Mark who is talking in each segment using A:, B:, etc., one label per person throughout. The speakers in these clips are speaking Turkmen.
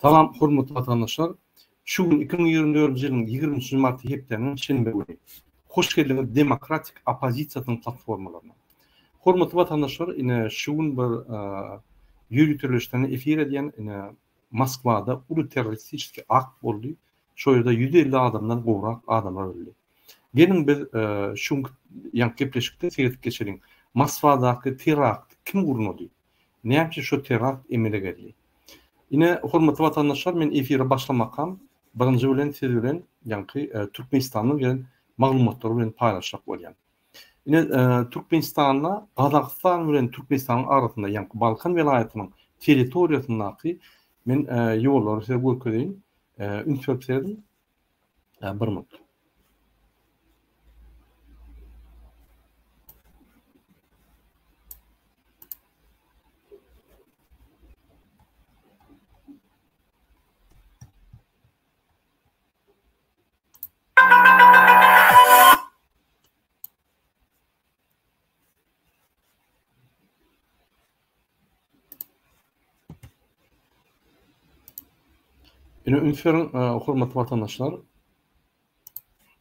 A: Salam hormatly vatandaşlar. Şu gün 2024 yılın 23 Mart heplerinin şenbe günü. Hoş geldiniz demokratik opozisiyanın platformalarına. Hormatly vatandaşlar, ine şu gün bir yürütülüşlerini efir ediyen Moskvada ulu teröristik akt oldu. Şu yerda 150 adamdan gowrak adamlar öldü. Gelin biz şu yan kepleşikte seyretip geçelim. Moskvadaki terakt kim gurnudy? Näçe şu terakt emele geldi? Yine hormatly vatandaşlar, men efire başlamakam birinji bilen siz bilen ýa-ni Türkmenistanyň bilen maglumatlary bilen paýlaşmak bolýan. Yine Türkmenistanla Gazakistan bilen Türkmenistanyň arasynda ýa-ni Balkan welaýatynyň territoriýasyndaky men ýollary size görkezýän ünsürpsedim bir minut. Yine ünsürün hormatly vatandaşlar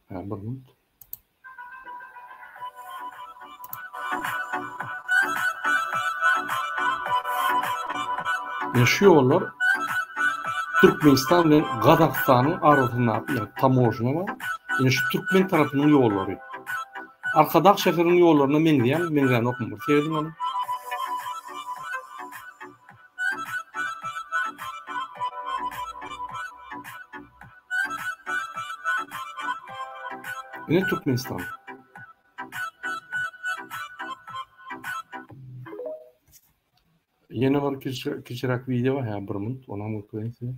A: bir minut. Yaşıyorlar. Türkmenistan ve Gazakstan'ın arasında tamojna var. Yani şu Türkmen tarafının yolları. Arkadak şehrin yollarına menleyen okumur. Sevdim onu. Yine Türkmenistan. Yine var küçük video var ya bir minut. Ona mı koyayım size?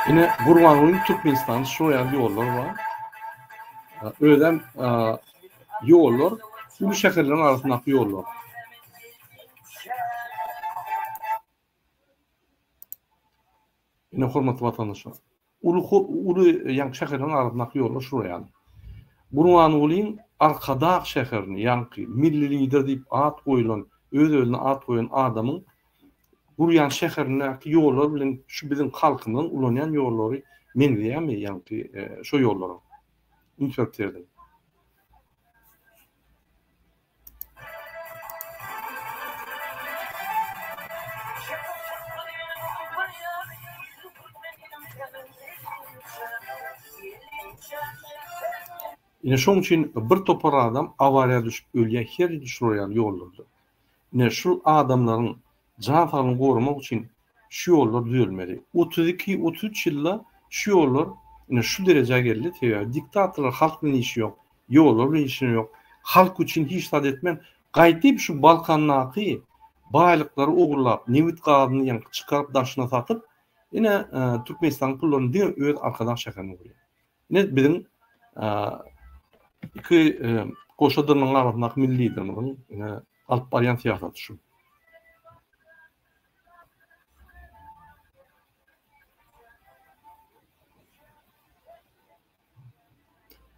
A: Yine Gurbanlı'nın Türkmenistan'ın şuraya yollar var. Öyle yollar, bu şehirlerin arasındaki yollar. Yine hormatly vatandaşlar. Ulu yan şehirlerin arasındaki yollar şuraya. Gurbanlı'nın Arkadak şehrini, yani milli lider deyip at koyulan, öz-özüne at koyan adamın Buryan şehirindeki yollar bilen şu bizim halkının ulanyan yolları menleýärmi, ýa-ni şu yolları ünsürpserdim. Ine şoň üçin bir topar adam awariýa düşüp ölýär, her düşürýän ýollardy. Ine şu adamlaryň can sağlığını korumak için şu yollar düzülmeli. 32-33 yılda şu yollar yine şu dereceye geldi. Diktatörler halk bilen işi yok. Yollar bilen işi yok. Halk için hiç taat etmen. Gaýdyp şu Balkanlaky baýlykları ogurlap, nevit gazyny ýa-ni çıkarıp daşına satıp yine Türkmenistan pullaryny diýen öz arkadan şäherine giriyor. Yine bizim iki koşadırnyň arasyndaky milli liderimiň alyp barýan siýasaty şu.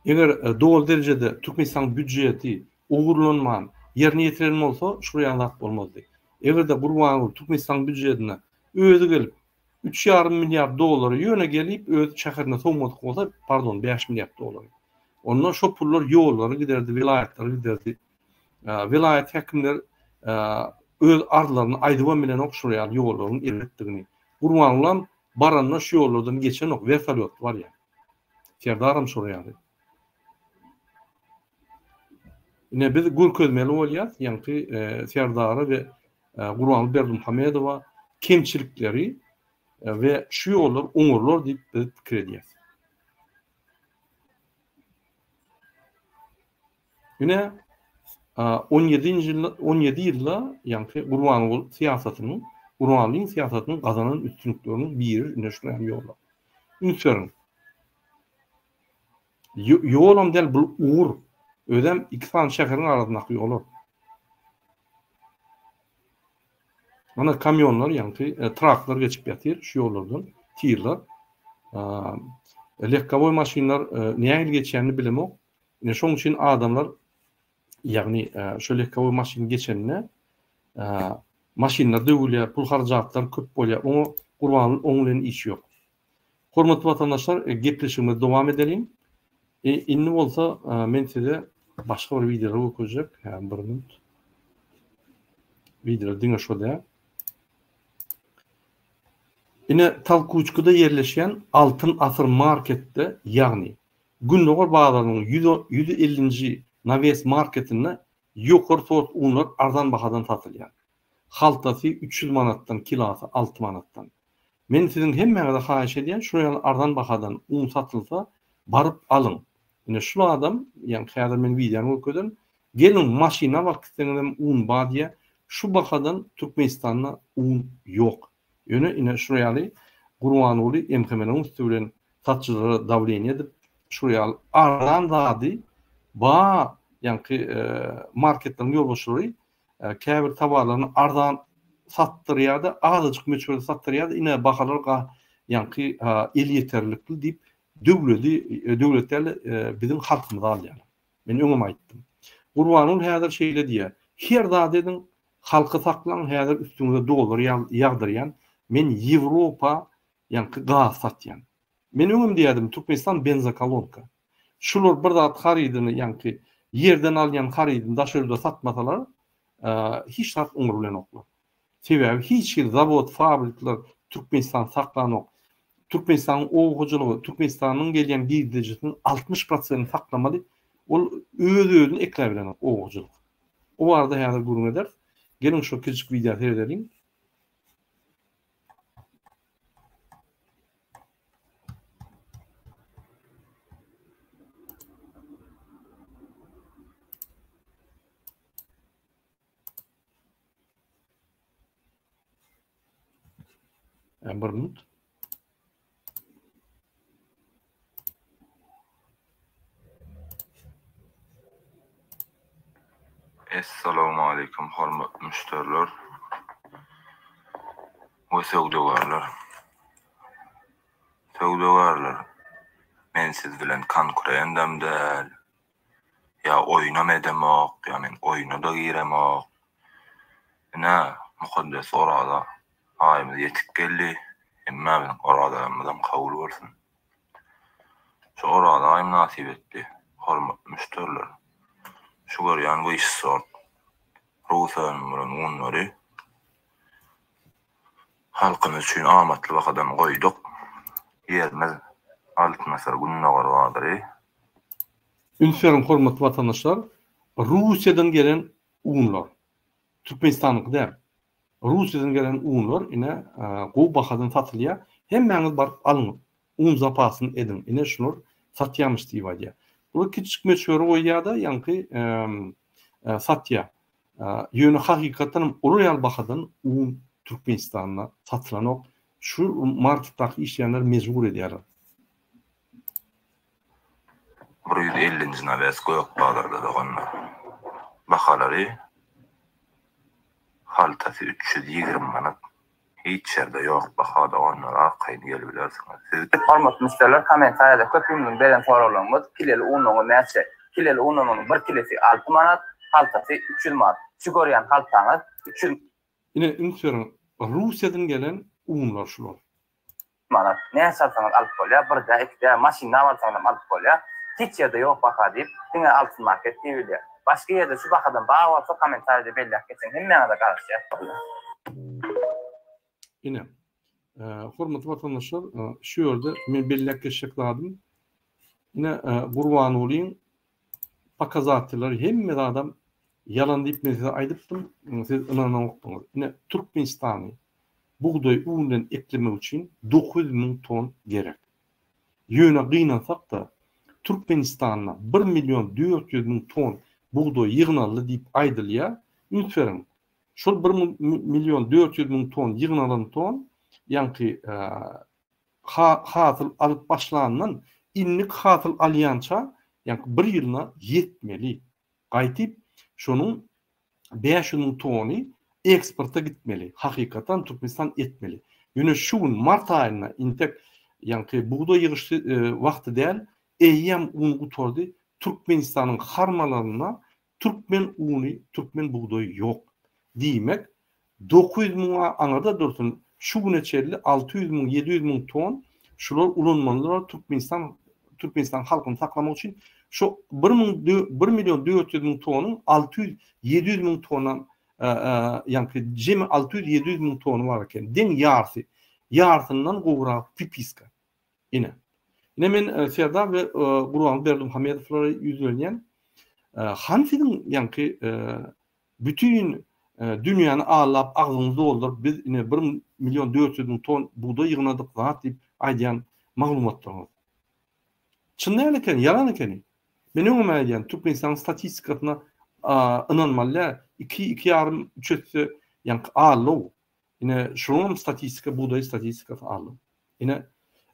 A: Eger doğal derecede Türkmenistan büdjeti ogurlanman, yerine yetirilme olsa şuraya anlat bolmazdy. Eger de Gurbanly Türkmenistan büdjetine özü gelip 3,5 milyar dolar ýöne gelip öz şäherine soňmadyk bolsa, pardon 5 milyar dolar. Ondan şu pullar ýollary giderdi, vilayatlary giderdi. Vilayet häkimler öz arlaryny aýdyban bilen okşurýar ýollaryň eretdigini. Gurbanly baranna şu ýollardan geçen ok, vertolyot var ya. Serdarym soraýar. Yine biz görkezmeli bolýar, ýa-ni Serdary we Gurbanly Berdimuhammedowa kemçilikleri ve şu ýollar oňurlar diýip biz pikir edýäs. Yine 17 ýylda ýa-ni Gurbanly siýasatynyň gazanan üstünlikleriniň biri ine şu ýollar. Ünsürün. Ýolam del bu uğur ödem iki tane şäherin arasyndaky ýol. Mana kamyonlar ýa-ni traktlar geçip ýatyr şu ýollardan, tirler. Lekkaboy maşinlar näme geçýänini bilemok. Ine şoň üçin adamlar ýagny şo lekkaboy maşin geçenine maşinler döwülýär, pul harjatlar köp bolýar. Oňa gurbanyň oňlen işi ýok. Hormatly vatandaşlar, gepleşigime dowam edelim. Inni bolsa men size başga bir videolar okuyjak. Bir minut. Video diňe şoda. Ine Talkuçkuda yerleşen Altın Asır markette ýagny Gündoğar bazarının 150-nji Naves marketinde ýokary sort unlar arzan bahadan satylýar. Haltasy 300 manatdan, kilosy 6 manatdan. Men sizin hemmeňize haýyş edýän şuraya arzan bahadan un satylsa barıp alyň. Ine şu adam, ýani häzir men videomy okudum. Gelin maşina wagtynda un badiýa, şu bahadan Türkmenistanda un ýok. Ýöne ine şuraya Gurbanoğlu emhemenin üstünden satçylara dawleny edip şuraya arzan zady ba ýani marketden ýolbaşary käbir tabarlaryny arzan satdyrýardy, azajyk meçhul satdyrýardy. Ine bahalar ýani el ýeterlikli diýip döwletler bizim halkymyza alýar. Men öňem aýtdym. Gurbanoğlu häzir şeýle diýär. Her zat edin halky saklan, häzir üstüňize dolar ýagdyrýan. Men Ýewropa ýani gaz satýan. Men öňem diýerdim Türkmenistan benzokolonka. Şular bir zat haridyny ýani yerden alýan haridyny daşölde satmasalar, hiç zat öňür bilen oklar. Sebäbi hiç bir zavod, fabrikler Türkmenistan saklanok. Türkmenistan oğuculuğu, Türkmenistan'ın gelýän gizdejisinin 60% saklamaly. Ol özüni ekle bilen oğuculuk. O arada häzir gurun eder. Gelin şu küçük video seyredelim. Bir minut.
B: Assalamu alaikum hormatly müşteriler we sowdagarlar. Sowdagarlar, men siz bilen konkurendam däl. Ya oýnam edemok, ya men oýna da giremok. Ina mukaddes orada aýymyz ýetip geldi. Emma men oradamdan kabul bolsun. Şu orada aýym nasip etdi. Hormatly müşteriler. Şu görýän bu iş sort Rusyanyň bilen unlary halkymyz üçin amatly wagtdan goýduk. Ýerimiz altmasar Gündoğar bagary.
A: Ünferim hormatly vatandaşlar, Rusiýadan gelen unlar, Türkmenistanyňky däl. Rusiýadan gelen unlar ine gowy bahadan satylýar. Hemmeňiz baryp alyň. Un zapasyny edin. Ine şular satýarmyş diýip aýdýar. Bu kiçik meçhur oýýada ýani satýar. Ýöne hakykatan orýal bahadan un Türkmenistanda satylanok. Şu marketdaky işleýänler mejbur edýär.
B: 150 Naves goýok bazarda doganlar. Bahalary haltasy 320 manat. Hiç ýerde ýok bahada onlar arkaýyn gelip bilersiňiz. Siz
C: hormatly müşteriler kommentarda köpüňiň beren soralarymyz kileli ununy näçe? Kileli ununyň 1 kilosi 6 manat, haltasy 300 manat. Şu görýän haltaňyz 300
A: Ine ünferim Rusiýadan gelen unlar şular.
C: manat. Näçe satsaňyz alyp bolýar, bir de ikide maşina alsaňyz alyp bolýar. Hiç ýerde ýok baha diýip, diňe altyn market diýilýär. Başga ýerde şu bahadan baha bolsa kommentarda belläp geçen hemmeňe de garaşýar.
A: Ine hormatly vatandaşlar, şu ýerde men belläp geçecek lazım. Ine Gurbanoğlu'yň pakazatçylary hemme adam yalan diýip men size aýdypdym. Siz inanmaňyz. Ine Türkmenistany buğday unundan eklemek üçin 9.000 ton gerek. Ýöne gynansak da Türkmenistan'a 1.400.000 ton buğday ýygnaldy diýip aýdylýar. Ünferim şol 1.400.000 ton ýygnalan ton ýani hasyl alyp başlandan inlik hasyl alýança yani bir yılına yetmeli. Qaytip şonun 500.000 tonu eksporta gitmeli. Hakikaten Türkmenistan etmeli. Yine şu Mart ayına intek yani buğday yığışı vakti değil, eyyam unu utordu. Türkmenistan'ın harmalarına Türkmen unu, Türkmen buğdayı yok. Demek 900.000 anada dursun. Şu gün içerili 600.000, 700.000 ton şular ulanmalılar Türkmenistan halkını saklamak için şu 1.400.000 tonun 600-700.000 tonun yani cemi 600-700.000 tonu varken den yarısından goğra pipiska. Yine men Serdar ve Gurban Berdimuhamedovlara yüzleyen hanfidin yani bütün dünyanın ağlap ağzını doldurup biz yine 1.400.000 ton buğday yığınadık zat deyip aydiyan maglumatlar. Çınlayalken, yalanken. Benim ömürden Türkmenistan statistikasına inanmalı. 2,5-3 yani ağlı. Yine şunun statistika, buğday statistikası ağlı. Yine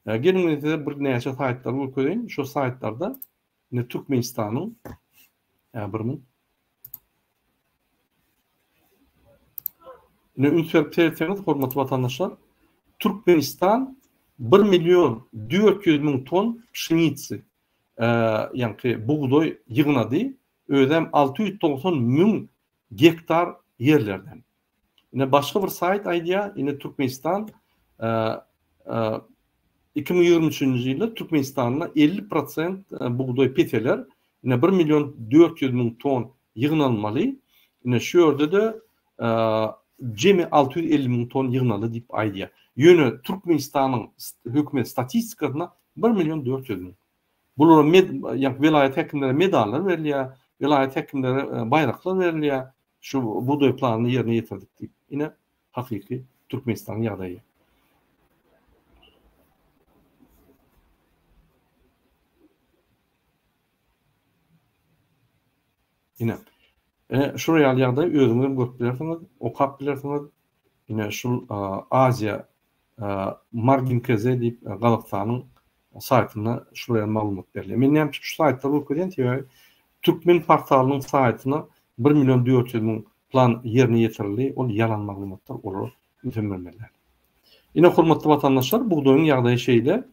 A: gelin bir neyse saytlar koyayım. Şu saytlarda yine Türkmenistan'ın yine ünsel tertemiz hormatlı vatandaşlar. Türkmenistan 1.400.000 ton pşenitsi yani buğday yığınadı. Ödem 690.000 gektar yerlerden. Yine başka bir sayt idea yine Türkmenistan 2023 yılda Türkmenistan'la 50% buğday peteler yine 1.400.000 ton yığınalmalı. Yine şu yerde de cemi 650.000 ton yığınalı deyip idea. Yönü Türkmenistan'ın hükümet statistikasına 1.400.000. Bunlar yani vilayet hekimlere medaller veriliyor, vilayet hekimlere bayraklar veriliyor. Şu buğday planını yerine getirdik. Yine hakiki Türkmenistan'ın yadayı. Yine şuraya yadayı özümden görüp bilirsiniz, okap bilirsiniz. Yine şu Asya Marginkeze deyip Kazakistan'ın saytına şuraya malumat veriliyor. Men hem şu saytları okuyan Türkmen portalının saytına 1.400.000 plan yerine getirildi. O yalan malumatlar olur. Mütemmeller. Yine hormatlı vatandaşlar buğdayın yağdığı şeyle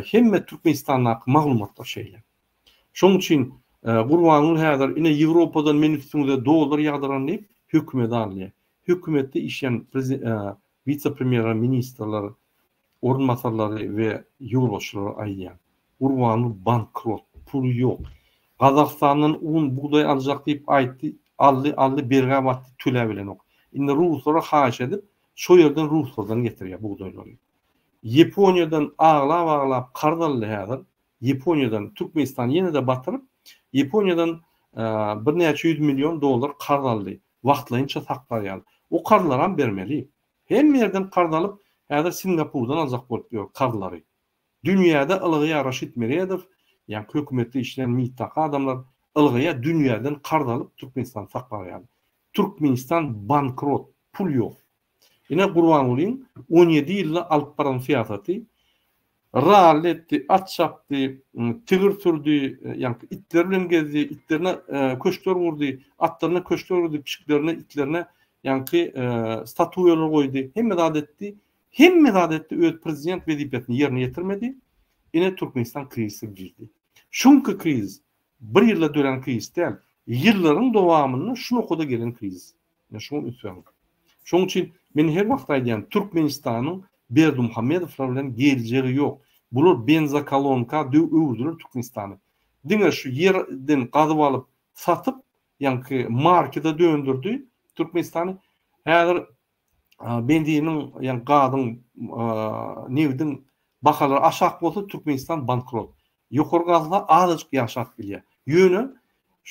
A: hem Türkmenistan'ın malumatlar şeyle. Şunun için Gurbanul Haydar yine Avrupa'dan menüsünde dolar yağdıran deyip hükümet alıyor. Hükümette işleyen vice-premier ministerler, orunmasarları ve yolbaşçıları ayyan. Gurbanul bankrot, pul yok. Kazakistan'ın un buğday alacak deyip aytti, allı berge battı tüle bilen ok. Indi Ruslara haş edip, şu yerden Ruslardan getiriyor buğdayları. Japonya'dan ağlap kardallı hadır. Japonya'dan Türkmenistan yine de batırıp, Japonya'dan bir neçe 100 milyon dolar kardallı. Vaxtlayınca saklar yani. O karlaran vermeli. Hem yerden kardalıp, ya da Singapur'dan alacak bolup diyor karları. Dünyada ılgıya yaraş etmeliyedir. Yani hükümette işleyen mittaka adamlar ılgıya dünyadan kardalıp Türkmenistan saklar yani. Türkmenistan bankrot, pul yok. Yine Gurbanul'un 17 yılda alıp paran fiyatı ral etti, at çaptı, tigir sürdü, yani itlerle gezdi, itlerine köşkler vurdu, atlarına köşkler vurdu, pişiklerine, itlerine yani statuyalar koydu. Hem medad etti, öz prezident vazifesini yerine getirmedi. Yine Türkmenistan krizi girdi. Çünkü kriz, bir yılda dönen kriz değil, yılların devamında şunu koda gelen kriz. Yani şunu üstüyorum. Şunun için ben her vakit aydayan Türkmenistan'ın Berdimuhamedovlar bilen geleceği yok. Bular benza kolonka öldürür Türkmenistan'ı. Dine şu yerden qadıp alıp satıp yani markete döndürdü Türkmenistan'ı. Her bendinin yani qadın nevdin bakalar aşağı olsa Türkmenistan bankrot. Yukarı gazla azıcık yaşak bile. Yönü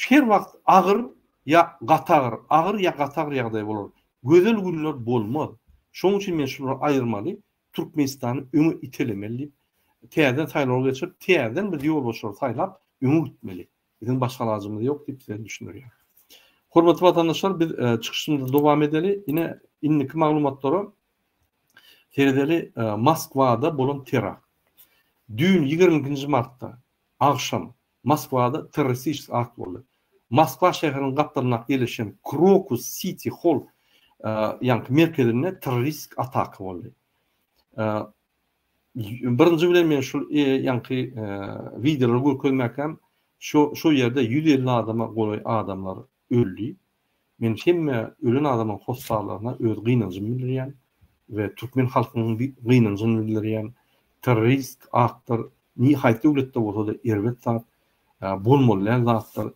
A: her vakt ağır ya qatağır yağday olur. Güzel günler bolmaz. Şunun için men şunu ayırmalı. Türkmenistan'ı öňe itelemeli. Täzeden saýlaw geçip, täzeden bir ýol boşlar saýlap öňe gitmeli. Bizim başga lazımdy ýok diýip sen düşünýär. Hormatly vatandaşlar, biz çykyşymyzda dowam edeli. Ine inniki maglumatlary Moskvada bolan terakt. Dün 20. martda akşam Moskvada terroristik akt boldy. Moskva şäheriniň gapdalyna gelişen Crocus City Hall ýa-ni merkezine terroristik atak boldy. Birinji bilen men şu ýa-ni videolar görkezmäkem şu ýerde 150 adamlar öldü. Men hemme ölen adamın hossalarına öz gynanjymy bildirýän we türkmen halkynyň gynanjyny bildirýän terrorist aktlar nihaýat döwletde bolsa da erbet zat bolmaly zatlar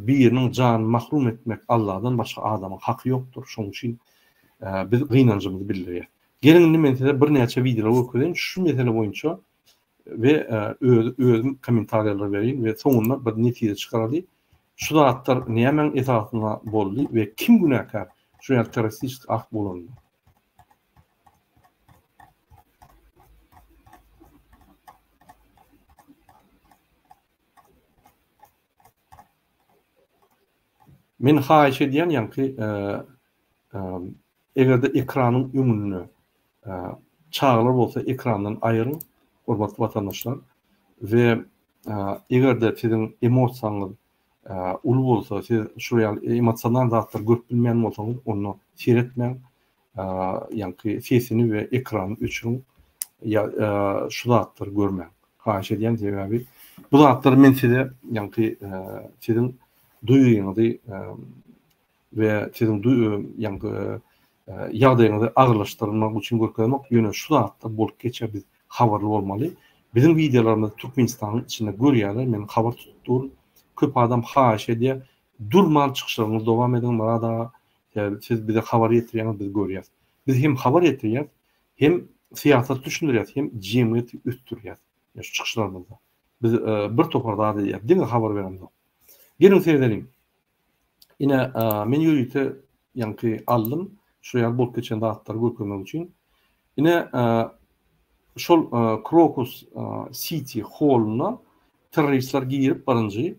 A: biriniň janyny mahrum etmek Allahdan başga adamyň haky ýokdur. Şoň üçin biz gynanjymyzy bildirýär. Gelin men bir näçe videolar görkezýän şu mesele boýunça we özüm kommentarlar berýän we soňunda bir netije çykardy. Şu zatlar nämen esasyna boldy we kim günäkär şu terroristik akt bolandy. Men haýyş edýän ýa-ni egerde ekranyň öňünü çağlar bolsa ekrandan aýryň hormatly watandaşlar we egerde siziň emosiýaňyz ulu bolsa siz şu emosional zatlar görüp bilmeýän bolsaňyz onu seretmeň ýa-ni sesini we ekranyny öçüriň şu zatlar görmeň. Haýyş edýän sebäbi bu zatlar men size ýa-ni siziň duýuňyzy we siziň ýa-ni ýagdaýyňyzy agyrlaşdyrmak üçin görkezmek ýöne şu zatda bolup geçer biz habarly bolmaly. Bizim videolarymyz Türkmenistanyň içinde görýärler. Men habar tutdur. Köp adam haýyş edýär. Durman çykyşlaryňyzy dowam ediň barada. Siz bize habar ýetirýäňiz biz görýäs. Biz hem habar ýetirýäs, hem siýasat düşündirýäs, hem jemgyýeti üstürýäs. Şu çykyşlarymyzda. Biz bir toparda diýär. Diňe habar beremiz. Gelin seyredelim. Yine men ýöýte ýa-ni aldym. Şu ýer bolup geçen dağıtlar görkezmek üçin. Yine şol Crocus City Hall'una teröristler girip barınjy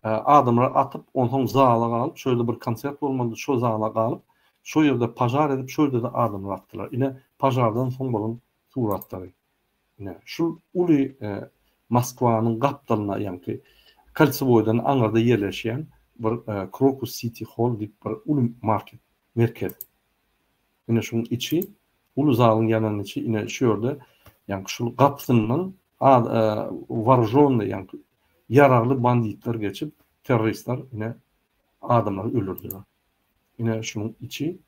A: adamlar atıp ondan zala galyp şöyle bir konsert bolmaly, şu zala galyp şu ýerde pajar edip şu ýerde adamlar atdylar. Yine pajardan soň bolan suratlary. Yine şu uly Moskwanyň gapdalyna ýa-ni Kalçy boýdan aňarda ýerleşýän bir Crocus City Hall diýip bir uly market merkez. Yine şunun içi ulu zalyň ýanynyň içi yine şu ýerde ýa-ni şu gapsynyň warzony ýa-ni yararlı banditler geçip teröristler yine adamları öldürdüler. Yine şunun içi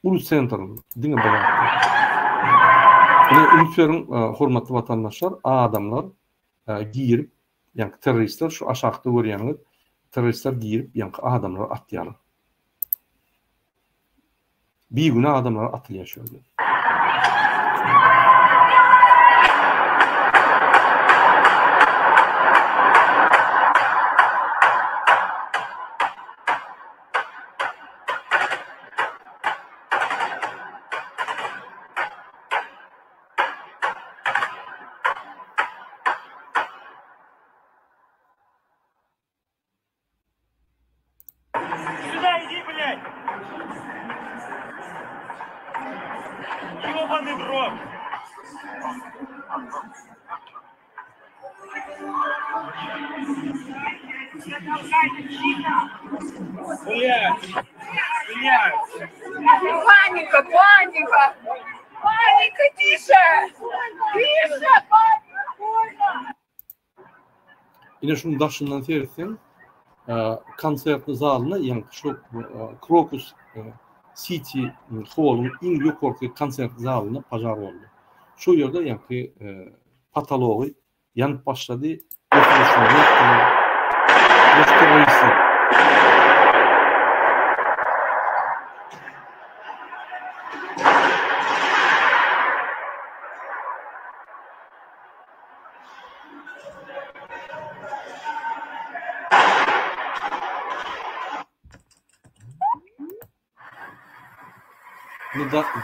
A: ulu center'ın diňe baran. Yine ülkenin hormatly watandaşlar adamlar giyirip ýa-ni teröristler şu aşağıda görýäňiz teröristler giyirip ýa-ni adamlar atýarlar. Bir güne adamlar atılıyor şöyle.
D: Паника, паника! Паника, тише! Тише, паника!
A: Yine şunun daşından seyretsin. Konsertli zalyna, ýa-ni şu Crocus City Hall'un iň ýokarky konsert zalyna pajar boldy. Şu ýerde ýa-ni patology ýanyp başlady.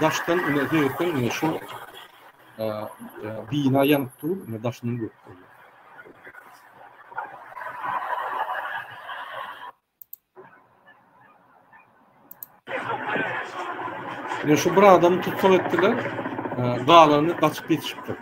A: Daşdan öňe şu bina ýanyp durup, daşdan görüp. Şu bir adamı tutsak ettiler, dağlarını kaçıp yetişipdir.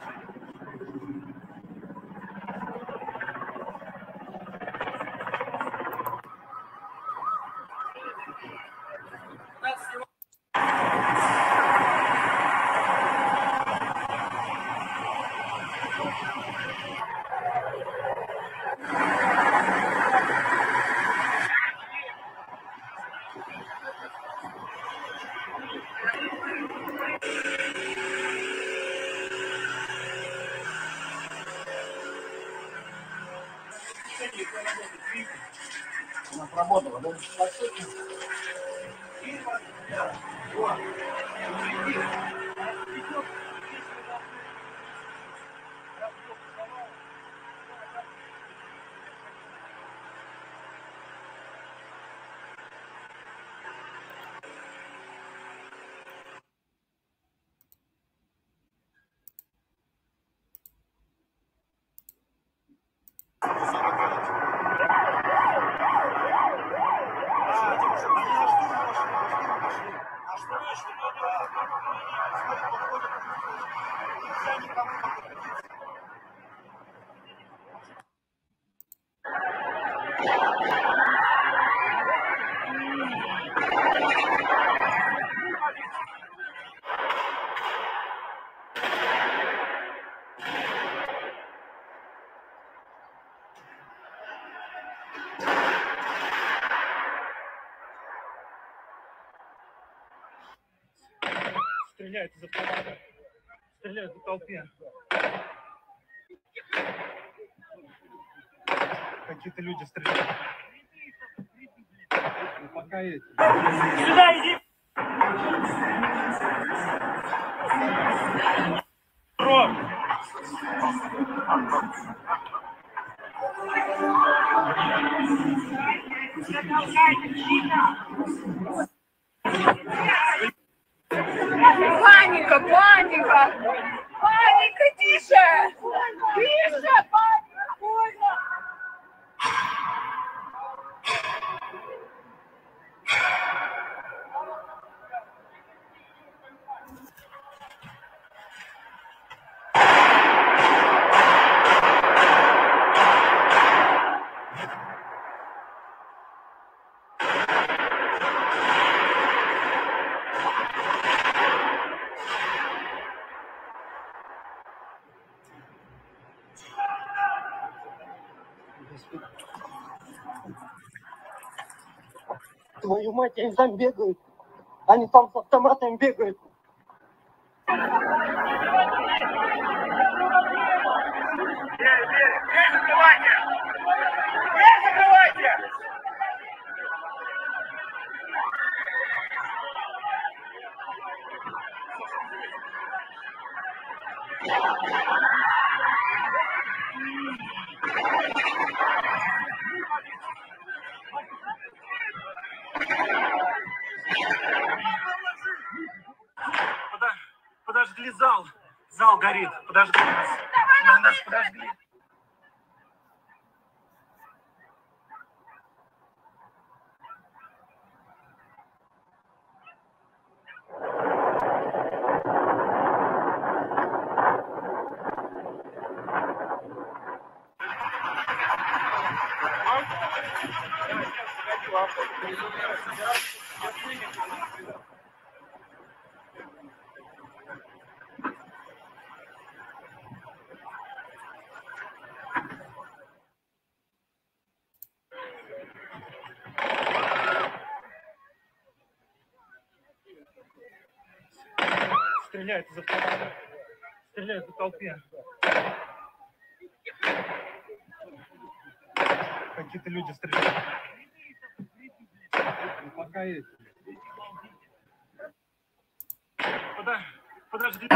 E: Стреляют из автомата. Стреляют в толпе. Какие-то люди стреляют. Пока эти. Сюда иди! Ром!
D: Паника, паника! Паника, тише! Тише, паника!
F: Твою мать, они там бегают. Они там с автоматами бегают.
D: Не закрывайте! Не закрывайте!
E: Подожгли зал. Зал горит. Подожгли нас. Нас подожгли. Стреляют из автомата. Стреляют в толпе. Какие-то люди стреляют. Пока эти. Подожди.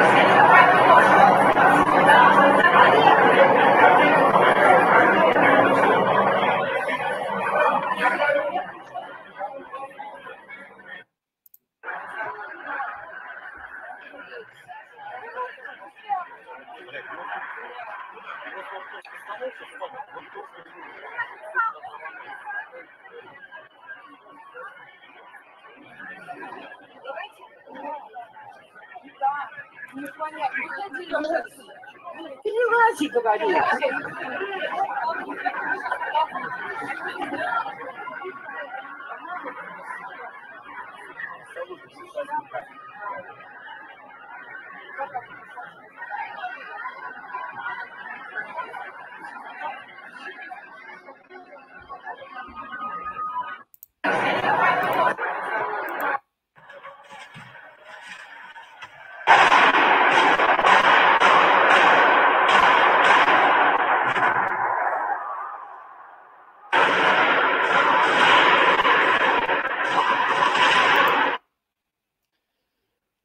F: Перелази, говорю.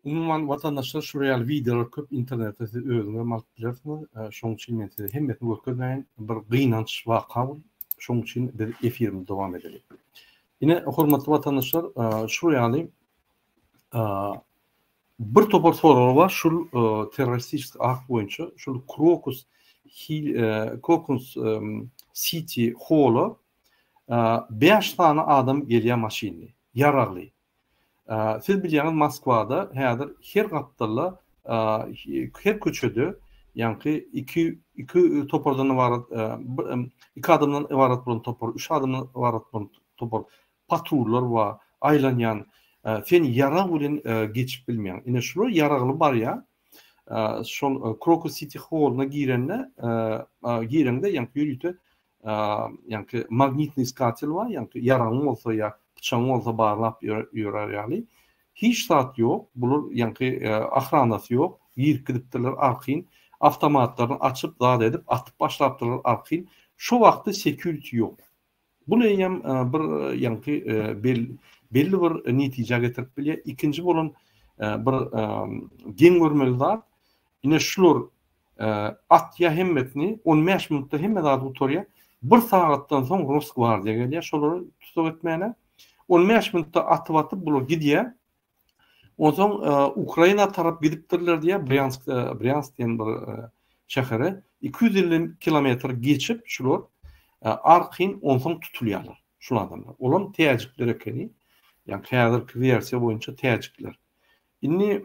A: umuman vatandaşlar şuraya videolar köp internette özüne maltlarını şoň üçin men size hemmetini görkezmeýän bir gynanç waka bu. Şoň üçin biz efirimiz dowam edelim. Yine hormatly vatandaşlar şuraya bir topar sorular var. Şul teröristik akt boyunca şul Crocus City Hall'a 5 tane adam gelýär maşinli, yaragly. Siz bilýäňiz Moskwada häzir her gatdala her köçede ýani iki topardan ibaret, iki adamdan ibaret bolan topar, üç adamdan ibaret bolan topar patrullar we aýlanýan sen yarag bilen geçip bilmeýän. Ine şular yaragly bar ýa. Şol Crocus City Hall'na girende ýani ýürüýte ýani magnitny skatel bar, ýani yaragly bolsa ýa bıçağı bolsa barlap ýörer ýaly. Hiç saat yok. Bular ýani ahranasy yok. Ýir gidipdiler arqyn avtomatlaryny açyp zat edip atyp başlapdylar arqyn. Şu wagtda security yok. Bu näme bir ýani belli bir netije getirip bilýär. İkinci bolan bir geň görmeli zat. Ine şular atya hemmetini 15 minutda hemmet auditoriýa 1 sagatdan soň Rosgvardiýa gelýär. Şolary tutup etmäne 15 minutda atyp atyp bular gidýär. Ondan Ukraina tarap gidipdirler diye Bryansk diyen bir şehre 250 kilometre geçip şular arqyn ondan tutulýarlar. Şul adamlar. Olan täjikler ekeni. Yani häzirki versiýa boýunça täjikler. Indi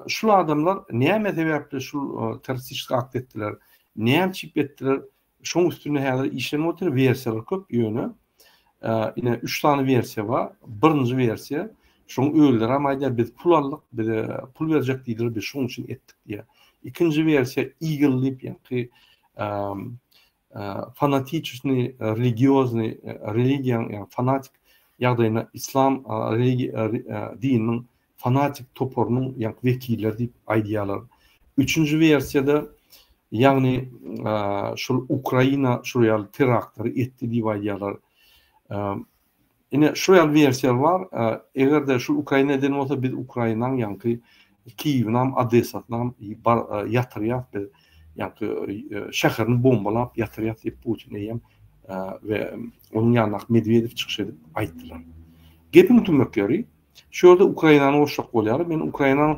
A: şul adamlar näme sebäpli şul teröristik akt etdiler? Näme çip etdiler? Şoň üstüne häzir işlenip otur versiýalar köp ýöne. Ine 3 tane versiýa bar. Birinji versiýa şoň öldüler ama biz pul aldyk, biz pul berjek diýdiler, biz şoň üçin etdik diýe. İkinji versiýa igilip ýani fanatični religiýan ýani fanatik ýagdaýyna islam dininiň fanatik toporunyň ýani wekilleri diýip aýdýarlar. Üçüncü versiýada ýani şol Ukraina şuraya teraktary etdi diýip aýdýarlar. Yine şuraya versiýa bar. Eger şu Ukraina eden bolsa biz Ukrainanyň ýani Kiýew'nam, Odessa'nam ýatyrýar, ýani şäherini bombalap ýatyrýar diýip Putin diýem we onuň ýanyna Medvedew çykyş edip aýtdylar. Gepim tümekleri şurada Ukrainany oşak bolýar. Men Ukrainany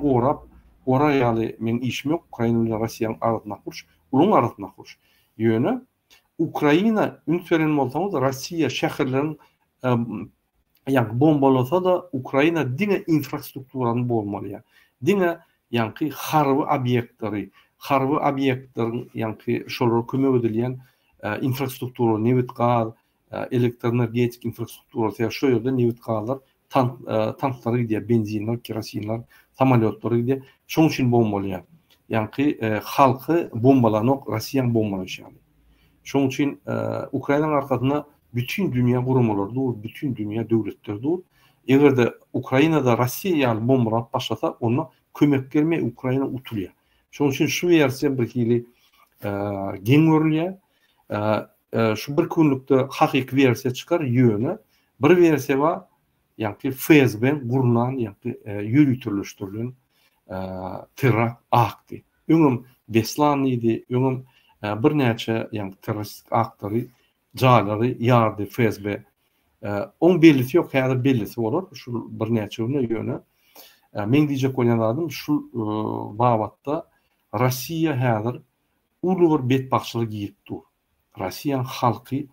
A: gora ýaly men işim ýok. Ukraina bilen Rossiýanyň arasyna gurş, uluň arasyna gurş. Ýöne Ukraina üniteren bolsaňyz Rossiýa şäherlerini ýani bombalasa da Ukraina diňe infrastrukturany bolmaly. Diňe ýani harby obýektleri ýani şolara kömek edilýän infrastruktura, newit gaz, elektroenergetik infrastruktura ýa şu ýerde newit gazlar, tanklary diýe, benzinler, kerosinler, samolyotlar diýe şoň üçin bombalýar. Ýani halky bombalanyp Rossiýanyň bombalaýşy. Şoň üçin Ukrainanyň arkasyna bütün dünya gurumalar dur, bütün dünya döwletler dur. Eger Ukrainada Rossiýa bombalap başlasa, ona kömek gelmey Ukraina utulýar. Şoň üçin şu versiýa bir hili geň görülýär. Şu bir günlükde hakyky versiýa çykar ýöne. Bir versiýa bar, ýani FSB gurulan, ýani ýürütülüşdirilen terror akty. Öňüm Beslan idi, öňüm bir näçe ýani teröristik aktary jalary ýardy FSB. On bellisi ýok, häzir bellisi bolar. Şu bir näçe ýöne. Men diýjek bolýanlarym şu babatda Rossiýa häzir uly bir betbaççylyk ýyp dur. Rossiýanyň halky,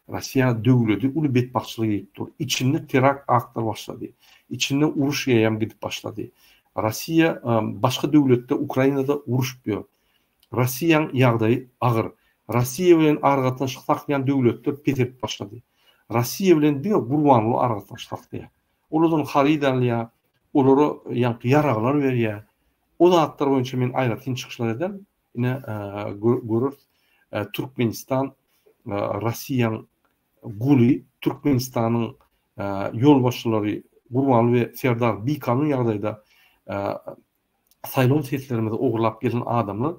A: Rossiýa döwleti uly betbaççylyk ýyp dur. İçinde terakt aktlar başlady. İçinde uruş ýaýam gidip başlady. Rossiýa başga döwletde Ukrainada uruş ýok. Rossiýanyň ýagdaýy agyr. Rossiýa bilen argatdan şaklayan döwletler petip başlady. Rossiýa bilen diňe gurbanly argatdan şaklaya. Olaryň haridanlyar, olary ýani yaraglar berýär. O zatlar boýunça men aýratyn çykyşlar edem. Ine görür Türkmenistan Rossiýanyň guly, Türkmenistanyň ýolbaşçylary Gurbanly we Serdar Bikanyň ýagdaýda saýlaw setlerimizde ogurlap gelen adamlar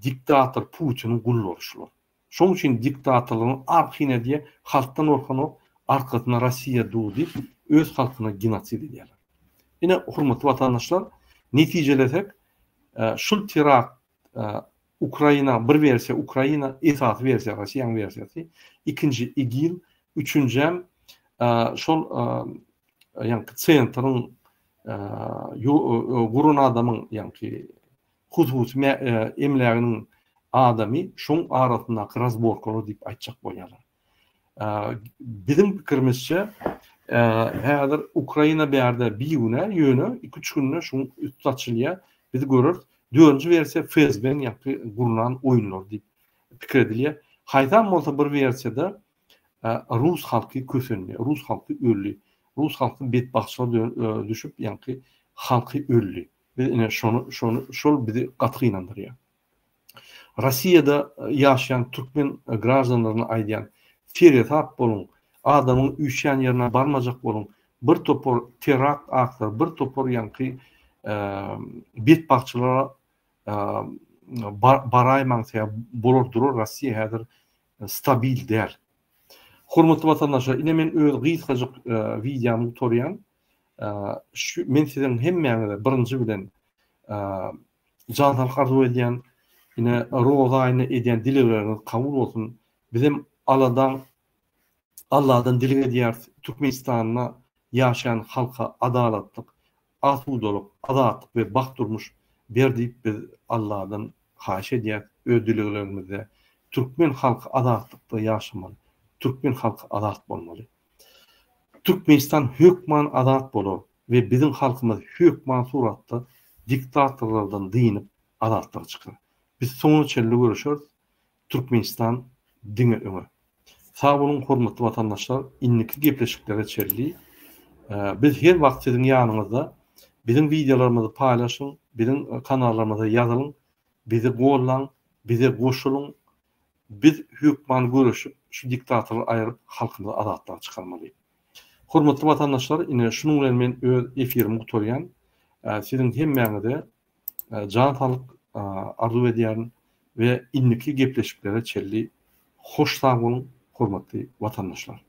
A: diktator Putinin gullorşular. Şoň üçin diktatorlygyň arkyna diýe halkdan orkanyp arkasyna Rossiýa duýdy, öz halkyna genosid edýärler. Ine hormatly vatandaşlar, netijelesek şul terakt Ukrayna bir versiya Ukrayna esas versiya Russiyan versiyası, ikinci İgil, üçüncü şol yani centrın gurun adamın yani huzuz emlerinin adamı şun arasında razborkolu deyip aytacak boyalar. Bizim fikrimizce hazır Ukrayna berde bir yönü 2-3 günde şun üstadçılığa bizi görür. Dördüncü versiya FSB'nin yaptığı kurulan oyunlar deyip fikir ediliyor. Haytan olsa bir versiyada Rus halkı kösünlüyor, Rus halkı ölü, Rus halkı bedbaxtlığa düşüp yani halkı ölü. Ve şol bizi katı inandırıyor. Rusya'da yaşayan Türkmen gражданlarına aydayan feryat bolun, adamın üşen yerine barmacak bolun, bir topor terakt aktır, bir topor yani bedbaxtçılara baraymansaya bolur durur Rusya hazır stabil der. Hormatly vatandaşlar, ine men öz gysgaçyk videomu toryan, men sizin hemmeňize birinji bilen jantal arzu edýän, ine roza aýyny edýän dilegleriniz kabul bolsun. Bizim Allah'dan dileg edýär Türkmenistanyna yaşayan halka adalatlyk, asudalyk, azatlyk we baxt durmuş berdiýip biz Allah'dan haýyş edýär öz dileglerimizde Türkmen halkı azatlıkta yaşamalı. Türkmen halkı azat bolmaly. Türkmenistan hökman azat bolur ve bizim halkımız hökman suratda diktatorlardan diyinip azatlığa çıkar. Biz sonu çelli görüşürüz. Türkmenistan diňe öňe. Sağ olun hormatly vatandaşlar, inniki gepleşiklere çelli. Biz her wagt sizin ýanynızda bizim videolarymyzy paýlaşyň, bizim kanallarymyza ýazylyn, bizi gollaň, bize goşulun. Biz hükman görüşüp şu diktatorları ayırıp halkımızı azatlığa çıkarmalıyız. Hormatly vatandaşlar, ine şunun bilen men öz efirimi gutoryan, sizin hemmeňize jantalyk arzu edýän we inniki gepleşiklere çelli hoş sağ bolun hormatly vatandaşlar.